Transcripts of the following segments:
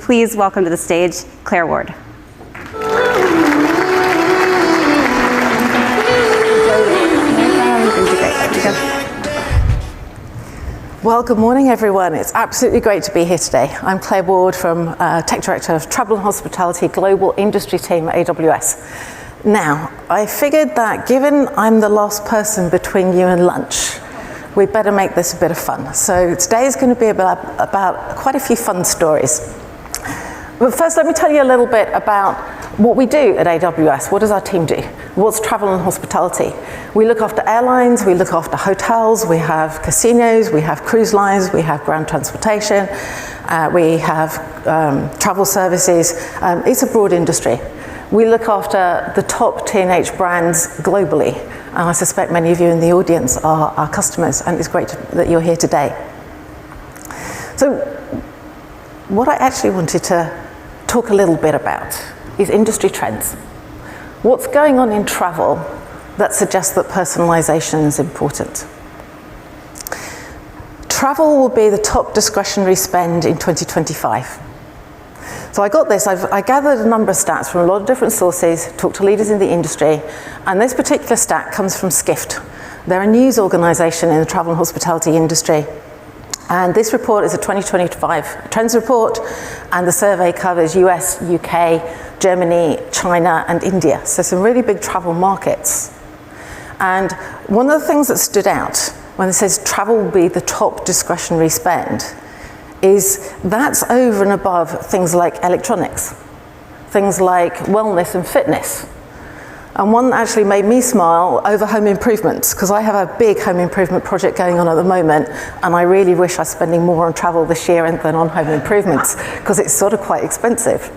please welcome to the stage Claire Ward. Well, good morning, everyone. It's absolutely great to be here today. I'm Claire Ward from Tech Director of Travel and Hospitality Global Industry Team at AWS. Now, I figured that given I'm the last person between you and lunch, we better make this a bit of fun. So today is going to be about quite a few fun stories. But first, let me tell you a little bit about what we do at AWS. What does our team do? What's travel and hospitality? We look after airlines, we look after hotels, we have casinos, we have cruise lines, we have ground transportation, we have travel services. It's a broad industry. We look after the top T&H brands globally. And I suspect many of you in the audience are our customers, and it's great that you're here today. So what I actually wanted to talk a little bit about is industry trends. What's going on in travel that suggests that personalization is important? Travel will be the top discretionary spend in 2025. So I got this, I gathered a number of stats from a lot of different sources, talked to leaders in the industry, and this particular stat comes from Skift. They're a news organization in the travel and hospitality industry. And this report is a 2025 trends report, and the survey covers US, UK, Germany, China, and India. So some really big travel markets. And one of the things that stood out when it says travel will be the top discretionary spend is that's over and above things like electronics, things like wellness and fitness. And one that actually made me smile over home improvements, because I have a big home improvement project going on at the moment, and I really wish I was spending more on travel this year than on home improvements, because it's sort of quite expensive.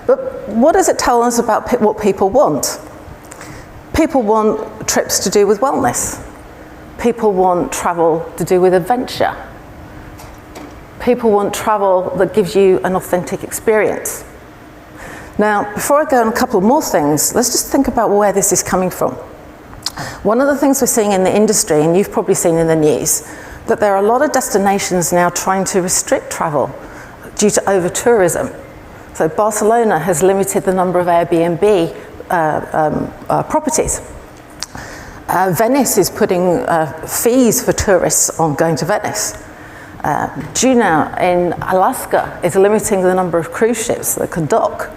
But what does it tell us about what people want? People want trips to do with wellness. People want travel to do with adventure. People want travel that gives you an authentic experience. Now, before I go on a couple more things, let's just think about where this is coming from. One of the things we're seeing in the industry, and you've probably seen in the news, that there are a lot of destinations now trying to restrict travel due to over-tourism. So Barcelona has limited the number of Airbnb properties. Venice is putting fees for tourists on going to Venice. Juneau in Alaska is limiting the number of cruise ships that can dock.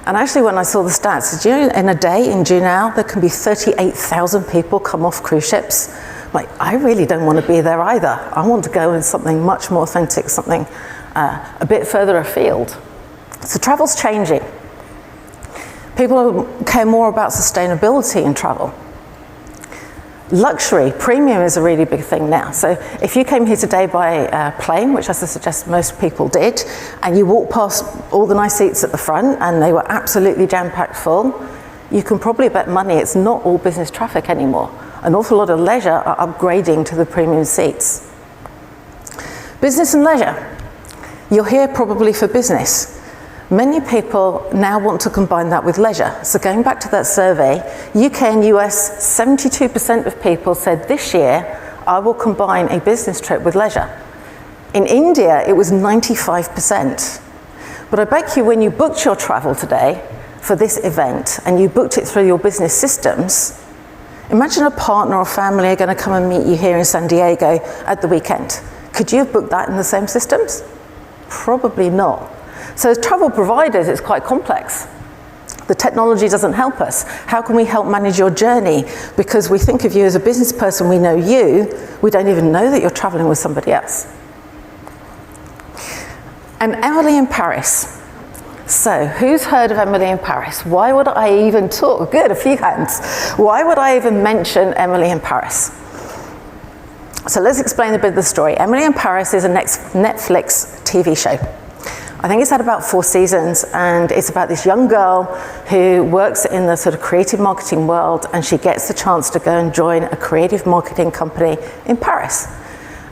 And actually, when I saw the stats, in a day in Juneau, there can be 38,000 people come off cruise ships. Like, I really don't want to be there either. I want to go in something much more authentic, something a bit further afield. So travel's changing. People care more about sustainability in travel. Luxury, premium is a really big thing now. So if you came here today by plane, which I suggest most people did, and you walked past all the nice seats at the front and they were absolutely jam-packed full, you can probably bet money it's not all business traffic anymore. An awful lot of leisure are upgrading to the premium seats. Business and leisure. You're here probably for business. Many people now want to combine that with leisure. So going back to that survey, UK and US, 72% of people said this year, I will combine a business trip with leisure. In India, it was 95%. But I bet you when you booked your travel today for this event and you booked it through your business systems, imagine a partner or family are going to come and meet you here in San Diego at the weekend. Could you have booked that in the same systems? Probably not. So as travel providers, it's quite complex. The technology doesn't help us. How can we help manage your journey? Because we think of you as a business person, we know you, we don't even know that you're traveling with somebody else. And Emily in Paris. So who's heard of Emily in Paris? Why would I even talk? Good, a few hands. Why would I even mention Emily in Paris? So let's explain a bit of the story. Emily in Paris is a Netflix TV show. I think it's had about 4 seasons, and it's about this young girl who works in the sort of creative marketing world, and she gets the chance to go and join a creative marketing company in Paris.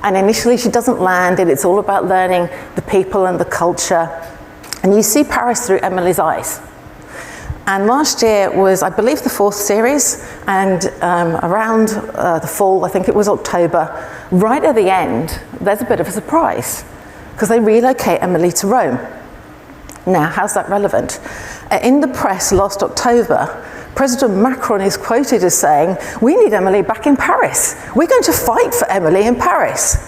And initially she doesn't land, and it's all about learning the people and the culture. And you see Paris through Emily's eyes. And last year was, I believe, the 4th series, and around the fall, I think it was October, right at the end, there's a bit of a surprise, because they relocate Emily to Rome. Now, how's that relevant? In the press last October, President Macron is quoted as saying, "We need Emily back in Paris. We're going to fight for Emily in Paris."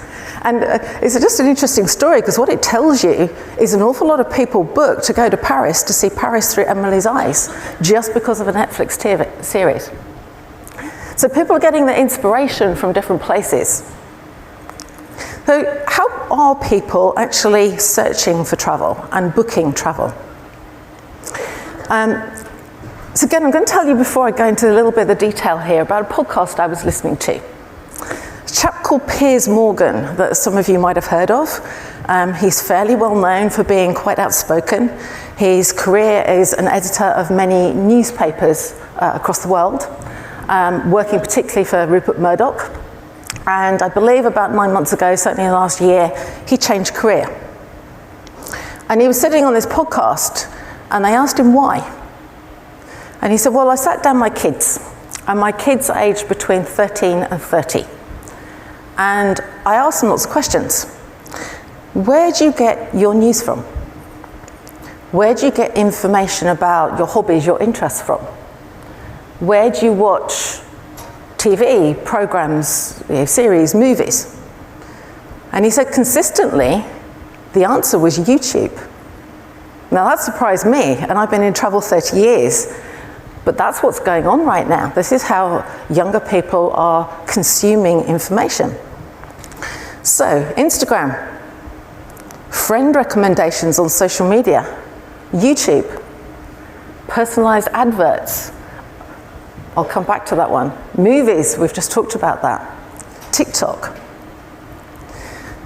And it's just an interesting story, because what it tells you is an awful lot of people book to go to Paris to see Paris through Emily's eyes, just because of a Netflix series. So people are getting their inspiration from different places. So how are people actually searching for travel and booking travel? So again, I'm going to tell you before I go into a little bit of the detail here about a podcast I was listening to. A chap called Piers Morgan, that some of you might have heard of. He's fairly well known for being quite outspoken. His career is an editor of many newspapers across the world, working particularly for Rupert Murdoch. And I believe about 9 months ago, certainly last year, he changed career. And he was sitting on this podcast, and they asked him why. And he said, well, I sat down my kids, and my kids are aged between 13 and 30. And I asked them lots of questions. Where do you get your news from? Where do you get information about your hobbies, your interests from? Where do you watch TV, programs, series, movies? And he said consistently, the answer was YouTube. Now that surprised me, and I've been in travel 30 years. But that's what's going on right now. This is how younger people are consuming information. So, Instagram, friend recommendations on social media, YouTube, personalized adverts. I'll come back to that one. Movies, we've just talked about that. TikTok.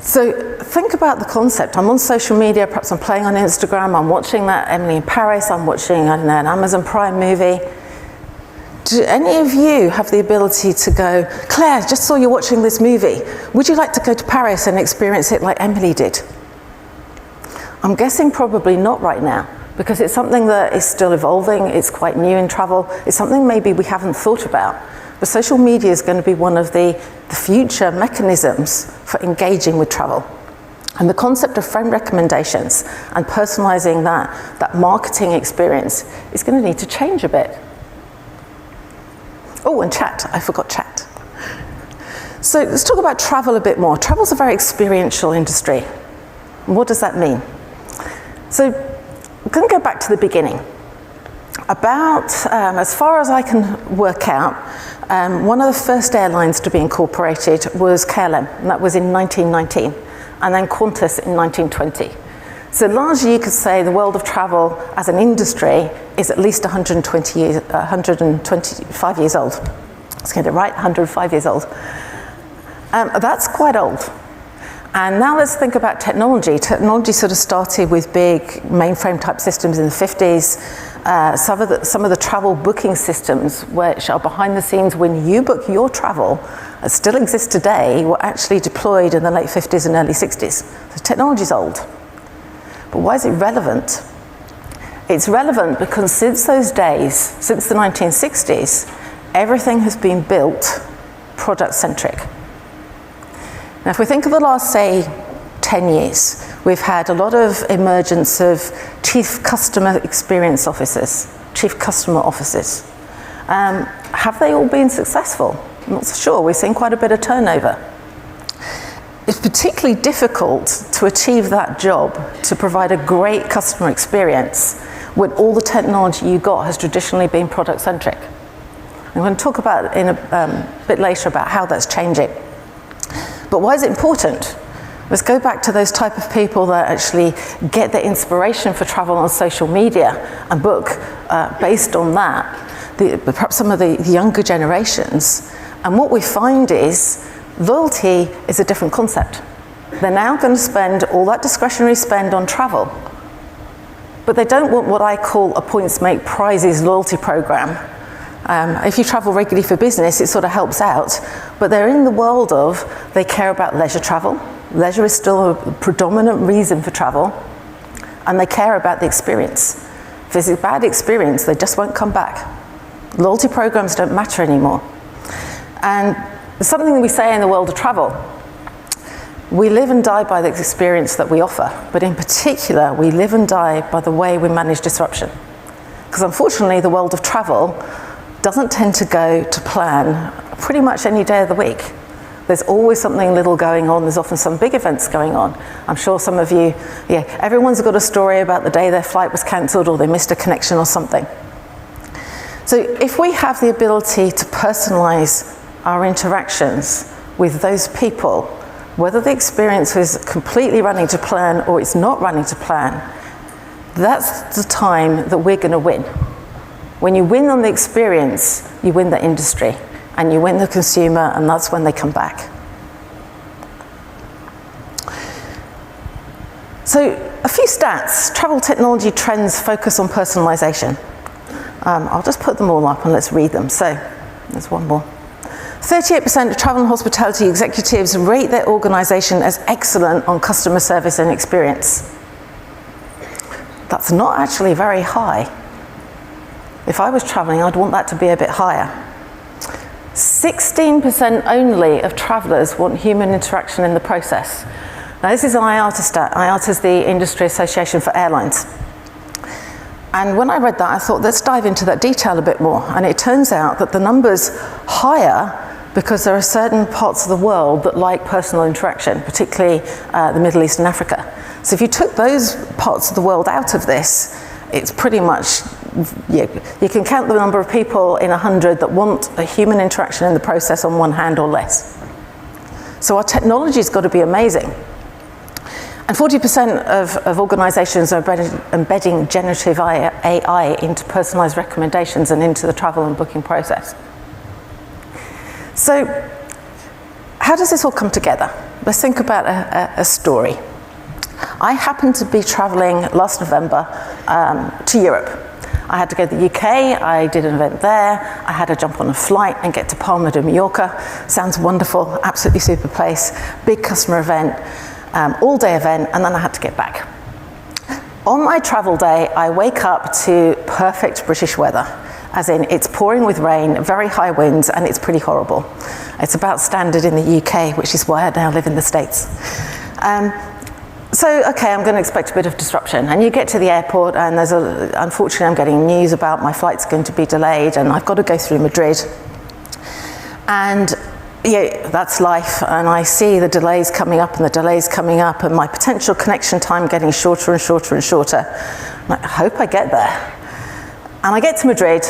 So think about the concept. I'm on social media, perhaps I'm playing on Instagram, I'm watching that Emily in Paris, I'm watching, I don't know, an Amazon Prime movie. Do any of you have the ability to go, Claire, just saw you watching this movie. Would you like to go to Paris and experience it like Emily did? I'm guessing probably not right now, because it's something that is still evolving, it's quite new in travel, it's something maybe we haven't thought about. But social media is going to be one of the future mechanisms for engaging with travel. And the concept of friend recommendations and personalizing that marketing experience is going to need to change a bit. Oh, and chat. I forgot chat. So let's talk about travel a bit more. Travel's a very experiential industry. What does that mean? So I'm going to go back to the beginning. About, as far as I can work out, one of the first airlines to be incorporated was KLM, and that was in 1919, and then Qantas in 1920. So largely you could say the world of travel as an industry is at least 125 years old. Let's get it right, 105 years old. That's quite old. And now let's think about technology. Technology sort of started with big mainframe type systems in the 50s. Some of the travel booking systems, which are behind the scenes when you book your travel, still exist today, were actually deployed in the late 50s and early 60s. So technology's old. But why is it relevant? It's relevant because since those days, since the 1960s, everything has been built product-centric. Now, if we think of the last, say, 10 years, we've had a lot of emergence of chief customer experience officers, chief customer officers. Have they all been successful? I'm not so sure. We've seen quite a bit of turnover. It's particularly difficult to achieve that job, to provide a great customer experience when all the technology you got has traditionally been product-centric. I'm going to talk about in a bit later about how that's changing. But why is it important? Let's go back to those type of people that actually get their inspiration for travel on social media and book based on that, perhaps some of the younger generations. And what we find is loyalty is a different concept. They're now going to spend all that discretionary spend on travel, but they don't want what I call a points make prizes loyalty program. If you travel regularly for business, it sort of helps out, but they're in the world of, they care about leisure travel. Leisure is still a predominant reason for travel, and they care about the experience. If it's a bad experience, they just won't come back. Loyalty programs don't matter anymore. And there's something we say in the world of travel. We live and die by the experience that we offer, but in particular, we live and die by the way we manage disruption. Because unfortunately, the world of travel doesn't tend to go to plan pretty much any day of the week. There's always something little going on. There's often some big events going on. I'm sure some of you, everyone's got a story about the day their flight was cancelled or they missed a connection or something. So if we have the ability to personalize our interactions with those people, whether the experience is completely running to plan or it's not running to plan, that's the time that we're going to win. When you win on the experience, you win the industry, and you win the consumer, and that's when they come back. So a few stats. Travel technology trends focus on personalization. I'll just put them all up and let's read them. So there's one more. 38% of travel and hospitality executives rate their organization as excellent on customer service and experience. That's not actually very high. If I was traveling, I'd want that to be a bit higher. 16% only of travelers want human interaction in the process. Now this is an IATA stat. IATA is the Industry Association for Airlines. And when I read that, I thought, let's dive into that detail a bit more. And it turns out that the number's higher because there are certain parts of the world that like personal interaction, particularly the Middle East and Africa. So if you took those parts of the world out of this, it's pretty much, you can count the number of people in 100 that want a human interaction in the process on one hand or less. So our technology's got to be amazing. And 40% of organizations are embedding generative AI into personalized recommendations and into the travel and booking process. So how does this all come together? Let's think about a story. I happened to be traveling last November to Europe. I had to go to the UK, I did an event there, I had to jump on a flight and get to Palma de Mallorca. Sounds wonderful, absolutely super place, big customer event, all day event, and then I had to get back. On my travel day, I wake up to perfect British weather, as in it's pouring with rain, very high winds, and it's pretty horrible. It's about standard in the UK, which is why I now live in the States. So, okay, I'm going to expect a bit of disruption. And you get to the airport and unfortunately I'm getting news about my flight's going to be delayed and I've got to go through Madrid. And yeah, that's life. And I see the delays coming up and the delays coming up and my potential connection time getting shorter and shorter and shorter. I hope I get there. And I get to Madrid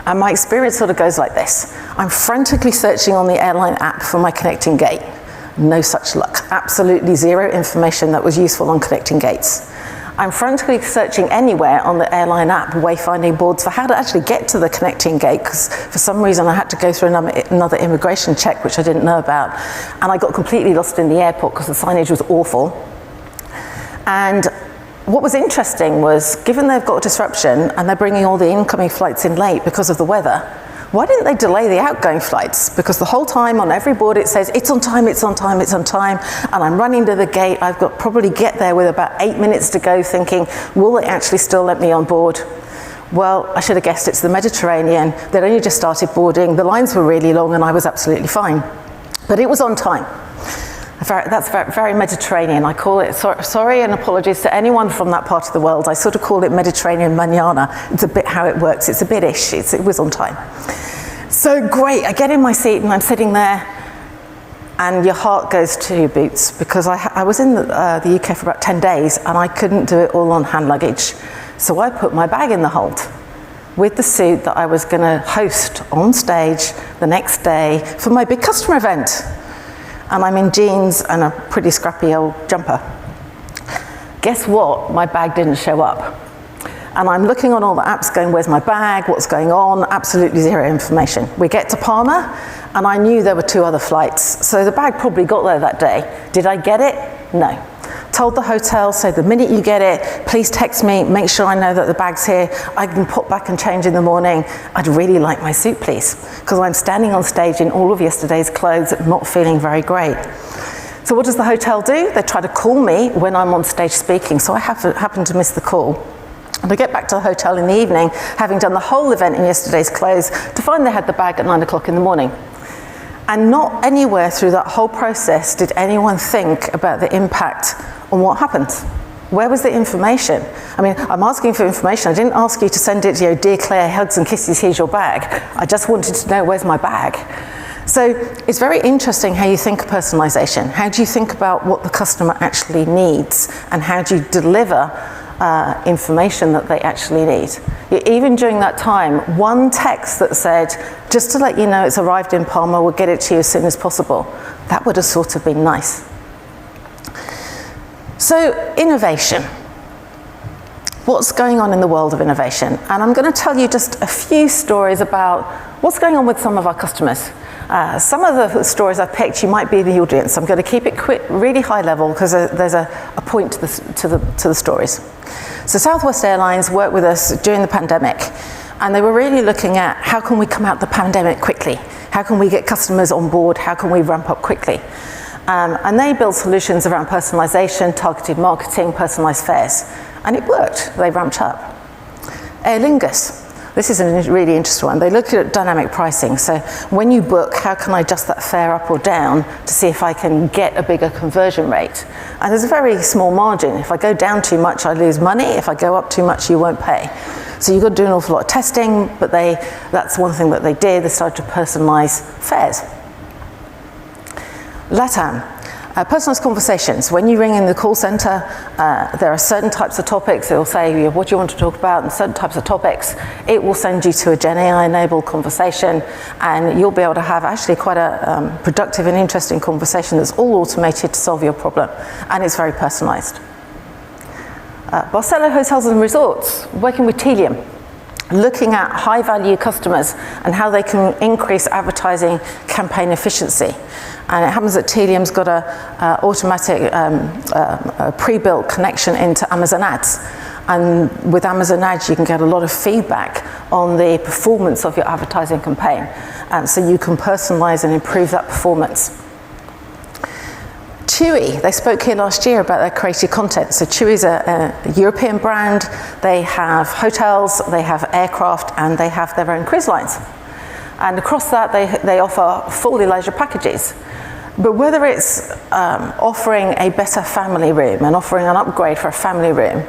and my experience sort of goes like this. I'm frantically searching on the airline app for my connecting gate. No such luck. Absolutely zero information that was useful on connecting gates. I'm frantically searching anywhere on the airline app, wayfinding boards for how to actually get to the connecting gate, because for some reason I had to go through another immigration check, which I didn't know about. And I got completely lost in the airport because the signage was awful. And what was interesting was, given they've got a disruption and they're bringing all the incoming flights in late because of the weather, why didn't they delay the outgoing flights? Because the whole time on every board it says, it's on time, it's on time, it's on time, and I'm running to the gate. I've got probably get there with about 8 minutes to go thinking, will they actually still let me on board? Well, I should have guessed it's the Mediterranean. They'd only just started boarding. The lines were really long and I was absolutely fine. But it was on time. That's very Mediterranean. I call it, sorry and apologies to anyone from that part of the world. I sort of call it Mediterranean manana. It's a bit how it works. It's a bit ish. It was on time. So great. I get in my seat and I'm sitting there and your heart goes to your boots because I was in the UK for about 10 days and I couldn't do it all on hand luggage. So I put my bag in the hold with the suit that I was going to host on stage the next day for my big customer event. And I'm in jeans and a pretty scrappy old jumper. Guess what? My bag didn't show up. And I'm looking on all the apps going, where's my bag? What's going on? Absolutely zero information. We get to Palma, and I knew there were 2 other flights. So the bag probably got there that day. Did I get it? No. Told the hotel, so the minute you get it, please text me, make sure I know that the bag's here. I can pop back and change in the morning. I'd really like my suit, please. Because I'm standing on stage in all of yesterday's clothes, not feeling very great. So what does the hotel do? They try to call me when I'm on stage speaking, so I happen to miss the call. And I get back to the hotel in the evening, having done the whole event in yesterday's clothes, to find they had the bag at 9 o'clock in the morning. And not anywhere through that whole process did anyone think about the impact on what happens. Where was the information? I mean, I'm asking for information. I didn't ask you to send it, dear Claire, hugs and kisses, here's your bag. I just wanted to know, where's my bag? So it's very interesting how you think of personalization. How do you think about what the customer actually needs, and how do you deliver information that they actually need? Even during that time, one text that said, just to let you know it's arrived in Palma, we'll get it to you as soon as possible, that would have sort of been nice. So, innovation. What's going on in the world of innovation? And I'm going to tell you just a few stories about what's going on with some of our customers. Some of the stories I've picked, you might be in the audience. I'm going to keep it really high level because there's a point to the stories. So Southwest Airlines worked with us during the pandemic, and they were really looking at how can we come out the pandemic quickly? How can we get customers on board? How can we ramp up quickly? And they built solutions around personalization, targeted marketing, personalized fares. And it worked. They ramped up. Aer Lingus. This is a really interesting one. They looked at dynamic pricing. So when you book, how can I adjust that fare up or down to see if I can get a bigger conversion rate? And there's a very small margin. If I go down too much, I lose money. If I go up too much, you won't pay. So you've got to do an awful lot of testing, but that's one thing that they did. They started to personalize fares. LATAM. Personalized conversations. When you ring in the call center, there are certain types of topics. It will say, what do you want to talk about, and certain types of topics. It will send you to a Gen AI-enabled conversation, and you'll be able to have actually quite a productive and interesting conversation that's all automated to solve your problem, and it's very personalized. Barcelo Hotels and Resorts, working with Tealium, looking at high-value customers and how they can increase advertising campaign efficiency. And it happens that Tealium's got a automatic pre-built connection into Amazon Ads. And with Amazon Ads, you can get a lot of feedback on the performance of your advertising campaign. So you can personalize and improve that performance. Chewy, they spoke here last year about their creative content. So Chewy's a European brand. They have hotels, they have aircraft, and they have their own cruise lines. And across that, they offer full leisure packages. But whether it's offering a better family room and offering an upgrade for a family room,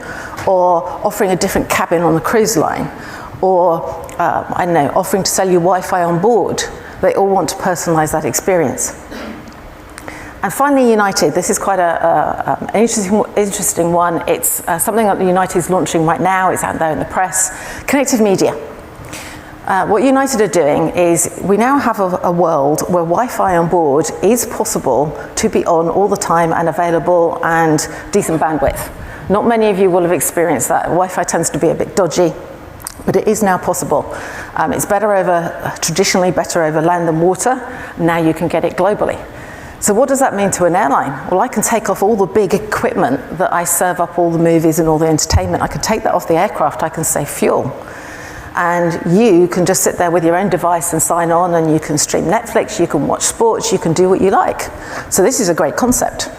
or offering a different cabin on the cruise line, or I don't know, offering to sell you Wi-Fi on board, they all want to personalize that experience. And finally, United. This is quite an interesting one. It's something that United is launching right now. It's out there in the press. Connected media. What United are doing is we now have a world where Wi-Fi on board is possible to be on all the time and available and decent bandwidth. Not many of you will have experienced that. Wi-Fi tends to be a bit dodgy, but it is now possible. It's traditionally better over land than water. Now you can get it globally. So what does that mean to an airline? Well, I can take off all the big equipment that I serve up all the movies and all the entertainment. I can take that off the aircraft. I can save fuel. And you can just sit there with your own device and sign on, and you can stream Netflix, you can watch sports, you can do what you like. So this is a great concept.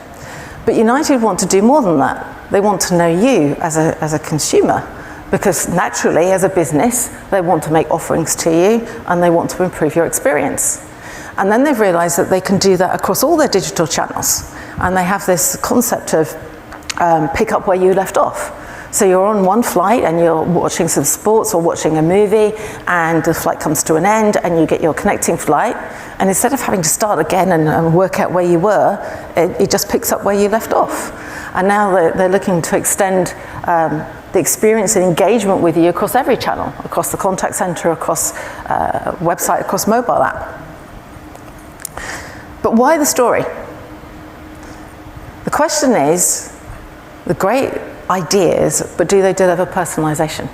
But United want to do more than that. They want to know you as a consumer, because naturally, as a business, they want to make offerings to you, and they want to improve your experience. And then they've realized that they can do that across all their digital channels. And they have this concept of pick up where you left off. So you're on one flight and you're watching some sports or watching a movie, and the flight comes to an end and you get your connecting flight. And instead of having to start again and work out where you were, it just picks up where you left off. And now they're looking to extend the experience and engagement with you across every channel, across the contact center, across website, across mobile app. But why the story? The question is, the great ideas, but do they deliver personalization?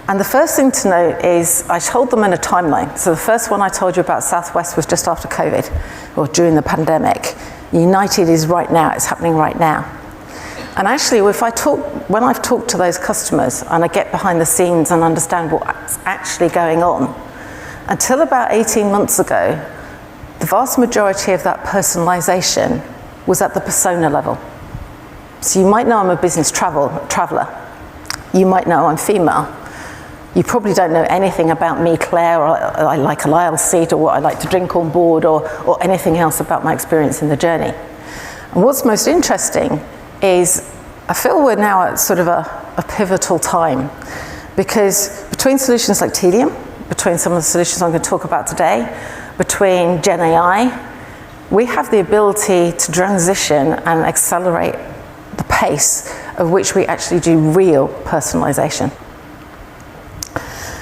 And the first thing to note is I told them in a timeline. So the first one I told you about, Southwest, was just after COVID, or during the pandemic. United is right now, it's happening right now. And actually, when I've talked to those customers and I get behind the scenes and understand what's actually going on, until about 18 months ago, the vast majority of that personalization was at the persona level. So you might know I'm a business traveler. You might know I'm female. You probably don't know anything about me, Claire, or I like a Lyle seat, or what I like to drink on board, or anything else about my experience in the journey. And what's most interesting is I feel we're now at sort of a pivotal time, because between solutions like Tealium, between some of the solutions I'm going to talk about today, between Gen AI, we have the ability to transition and accelerate the pace of which we actually do real personalization.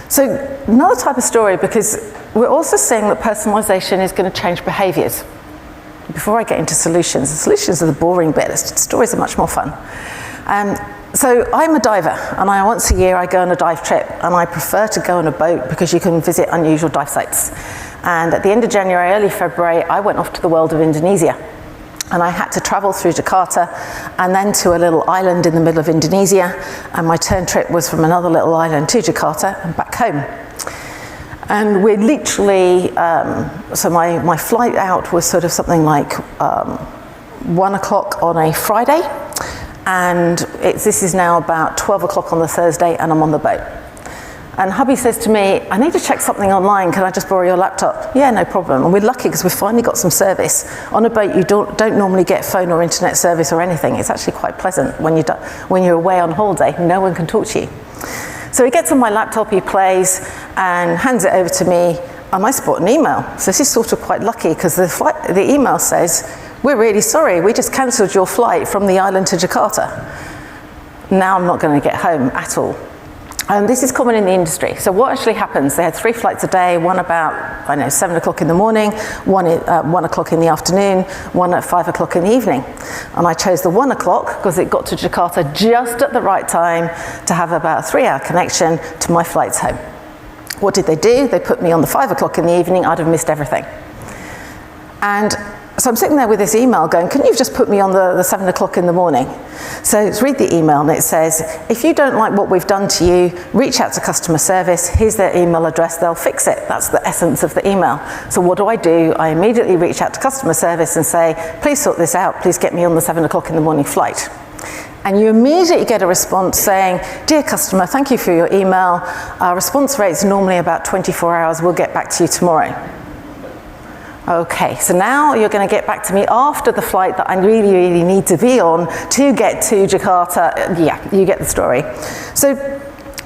So another type of story, because we're also seeing that personalization is going to change behaviors. Before I get into solutions, the solutions are the boring bit. The stories are much more fun. So I'm a diver, and once a year I go on a dive trip, and I prefer to go on a boat because you can visit unusual dive sites. And at the end of January, early February, I went off to the world of Indonesia. And I had to travel through Jakarta and then to a little island in the middle of Indonesia. And my turn trip was from another little island to Jakarta and back home. And we're literally, so my flight out was sort of something like 1 o'clock on a Friday. And this is now about 12 o'clock on the Thursday, and I'm on the boat. And hubby says to me, I need to check something online, can I just borrow your laptop? Yeah, no problem. And we're lucky because we've finally got some service. On a boat, you don't normally get phone or internet service or anything. It's actually quite pleasant when you're away on holiday, no one can talk to you. So he gets on my laptop, he plays, and hands it over to me, and I spot an email. So this is sort of quite lucky, because the email says, we're really sorry, we just cancelled your flight from the island to Jakarta. Now I'm not going to get home at all. And this is common in the industry. So what actually happens, they had 3 flights a day, one about, 7 o'clock in the morning, one at 1 o'clock in the afternoon, one at 5 o'clock in the evening. And I chose the 1 o'clock because it got to Jakarta just at the right time to have about a 3-hour connection to my flights home. What did they do? They put me on the 5 o'clock in the evening. I'd have missed everything. And so I'm sitting there with this email going, couldn't you just put me on the 7 o'clock in the morning? So let's read the email, and it says, if you don't like what we've done to you, reach out to customer service. Here's their email address, they'll fix it. That's the essence of the email. So what do? I immediately reach out to customer service and say, please sort this out, please get me on the 7 o'clock in the morning flight. And you immediately get a response saying, dear customer, thank you for your email. Our response rate is normally about 24 hours. We'll get back to you tomorrow. Okay, so now you're going to get back to me after the flight that I really, really need to be on to get to Jakarta. Yeah, you get the story. So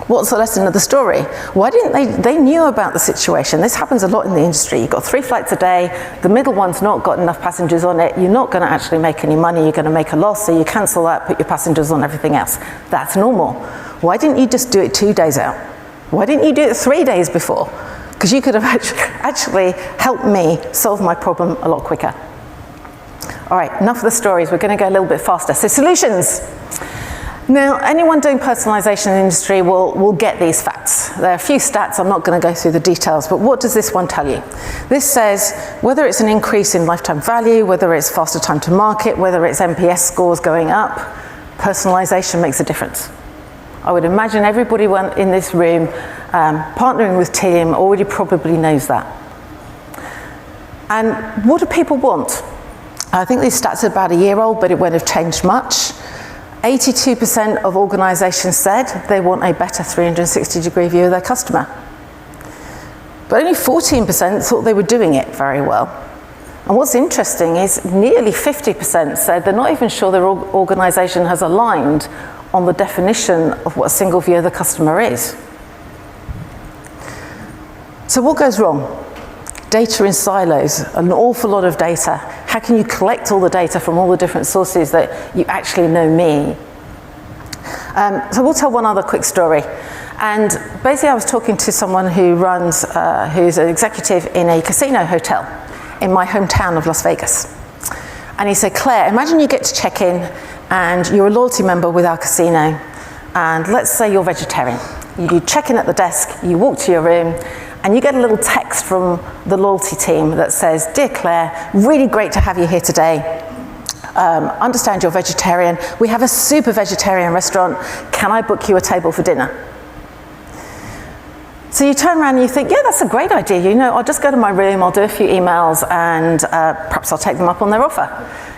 what's the lesson of the story? Why didn't they knew about the situation. This happens a lot in the industry. You've got 3 flights a day. The middle one's not got enough passengers on it. You're not going to actually make any money. You're going to make a loss. So you cancel that, put your passengers on everything else. That's normal. Why didn't you just do it 2 days out? Why didn't you do it 3 days before? Because you could have actually helped me solve my problem a lot quicker. All right, enough of the stories. We're going to go a little bit faster. So solutions. Now, anyone doing personalization in the industry will get these facts. There are a few stats. I'm not going to go through the details, but what does this one tell you? This says whether it's an increase in lifetime value, whether it's faster time to market, whether it's NPS scores going up, personalization makes a difference. I would imagine everybody in this room partnering with Tealium already probably knows that. And what do people want? I think these stats are about a year old, but it won't have changed much. 82% of organizations said they want a better 360-degree view of their customer. But only 14% thought they were doing it very well. And what's interesting is nearly 50% said they're not even sure their organization has aligned on the definition of what a single view of the customer is. So what goes wrong? Data in silos, an awful lot of data. How can you collect all the data from all the different sources that you actually know me? So we'll tell one other quick story. And basically I was talking to someone who who's an executive in a casino hotel in my hometown of Las Vegas. And he said, Claire, imagine you get to check in and you're a loyalty member with our casino, and let's say you're vegetarian. You check in at the desk, you walk to your room, and you get a little text from the loyalty team that says, dear Claire, really great to have you here today. Understand you're vegetarian. We have a super vegetarian restaurant. Can I book you a table for dinner? So you turn around and you think, yeah, that's a great idea. You know, I'll just go to my room, I'll do a few emails, and perhaps I'll take them up on their offer.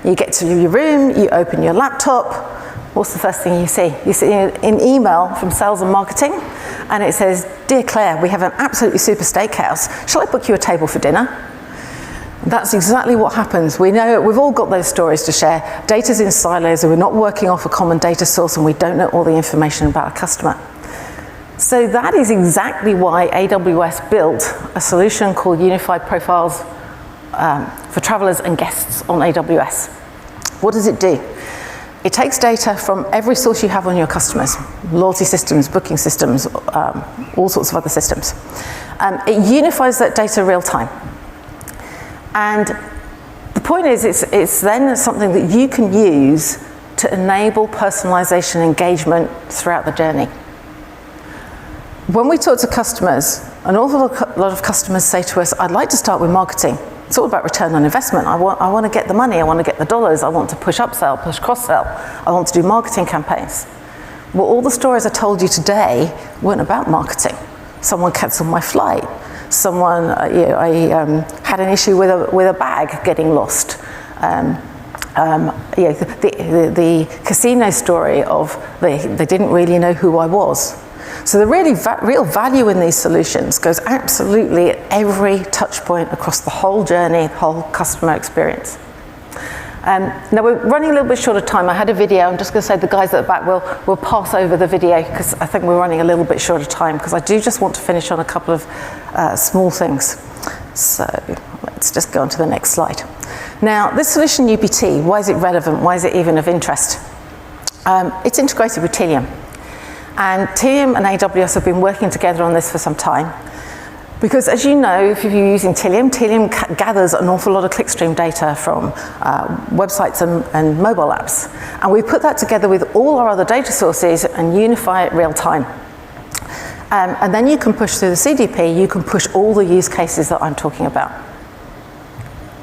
You get to your room, you open your laptop, what's the first thing you see? You see an email from sales and marketing, and it says, "Dear Claire, we have an absolutely super steakhouse. Shall I book you a table for dinner?" That's exactly what happens. We know, we've all got those stories to share. Data's in silos, and we're not working off a common data source, and we don't know all the information about our customer. So that is exactly why AWS built a solution called Unified Profiles for travelers and guests on AWS. What does it do? It takes data from every source you have on your customers, loyalty systems, booking systems, all sorts of other systems. It unifies that data real time. And the point is, it's then something that you can use to enable personalization and engagement throughout the journey. When we talk to customers, an awful lot of customers say to us, "I'd like to start with marketing. It's all about return on investment. I want to get the money, I want to get the dollars, I want to push upsell, push cross-sell, I want to do marketing campaigns." Well, all the stories I told you today weren't about marketing. Someone cancelled my flight. Someone, I had an issue with a bag getting lost. The casino story of they didn't really know who I was. So the real value in these solutions goes absolutely at every touch point across the whole journey, the whole customer experience. Now we're running a little bit short of time. I had a video. I'm just going to say the guys at the back will pass over the video because I think we're running a little bit short of time, because I do just want to finish on a couple of small things. So let's just go on to the next slide. Now this solution UPT, why is it relevant? Why is it even of interest? It's integrated with Tealium. And Tealium and AWS have been working together on this for some time. Because as you know, if you're using Tealium, Tealium gathers an awful lot of clickstream data from websites and mobile apps. And we put that together with all our other data sources and unify it real time. And then you can push through the CDP, you can push all the use cases that I'm talking about.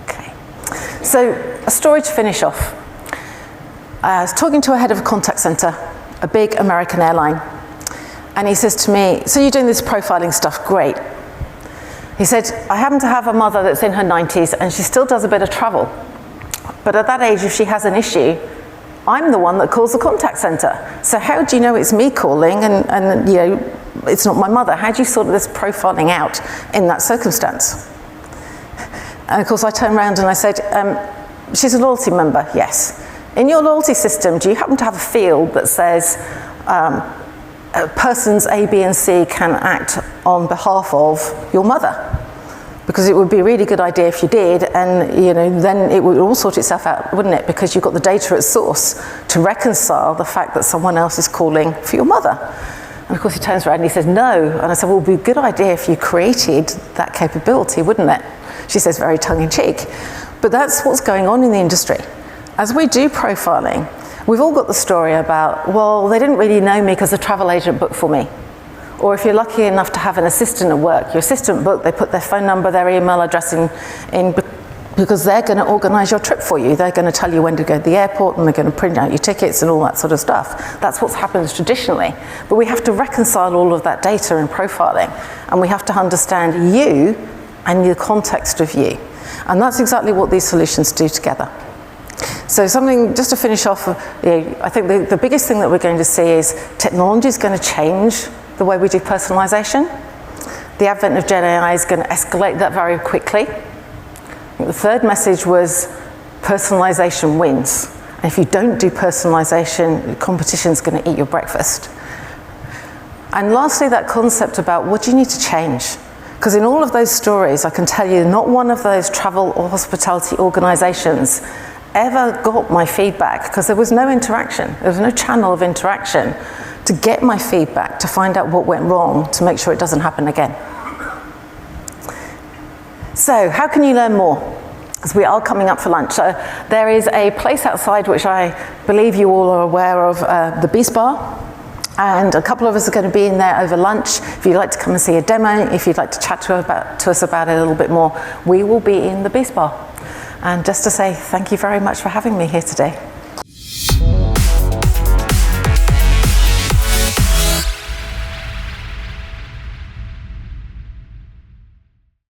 Okay. So a story to finish off. I was talking to a head of a contact center, a big American airline. And he says to me, "So you're doing this profiling stuff, great." He said, "I happen to have a mother that's in her 90s and she still does a bit of travel. But at that age, if she has an issue, I'm the one that calls the contact center. So how do you know it's me calling and you know, it's not my mother? How do you sort of this profiling out in that circumstance?" And of course I turned around and I said, "She's a loyalty member, yes. In your loyalty system, do you happen to have a field that says persons A, B, and C can act on behalf of your mother? Because it would be a really good idea if you did, and you know, then it would all sort itself out, wouldn't it? Because you've got the data at source to reconcile the fact that someone else is calling for your mother." And of course he turns around and he says, "No." And I said, "Well, it would be a good idea if you created that capability, wouldn't it?" She says, very tongue-in-cheek. But that's what's going on in the industry. As we do profiling, we've all got the story about, well, they didn't really know me because the travel agent booked for me. Or if you're lucky enough to have an assistant at work, your assistant booked, they put their phone number, their email address in because they're going to organise your trip for you. They're going to tell you when to go to the airport, and they're going to print out your tickets and all that sort of stuff. That's what happens traditionally. But we have to reconcile all of that data in profiling, and we have to understand you and the context of you. And that's exactly what these solutions do together. So something, just to finish off, I think the biggest thing that we're going to see is technology is going to change the way we do personalization. The advent of Gen AI is going to escalate that very quickly. I think the third message was personalization wins. And if you don't do personalization, competition is going to eat your breakfast. And lastly, that concept about what do you need to change? Because in all of those stories, I can tell you not one of those travel or hospitality organizations ever got my feedback, because there was no interaction. There was no channel of interaction to get my feedback, to find out what went wrong, to make sure it doesn't happen again. So how can you learn more? Because we are coming up for lunch. So there is a place outside which I believe you all are aware of, the Beast Bar. And a couple of us are going to be in there over lunch. If you'd like to come and see a demo, if you'd like to chat to us about it a little bit more, we will be in the Beast Bar. And just to say thank you very much for having me here today.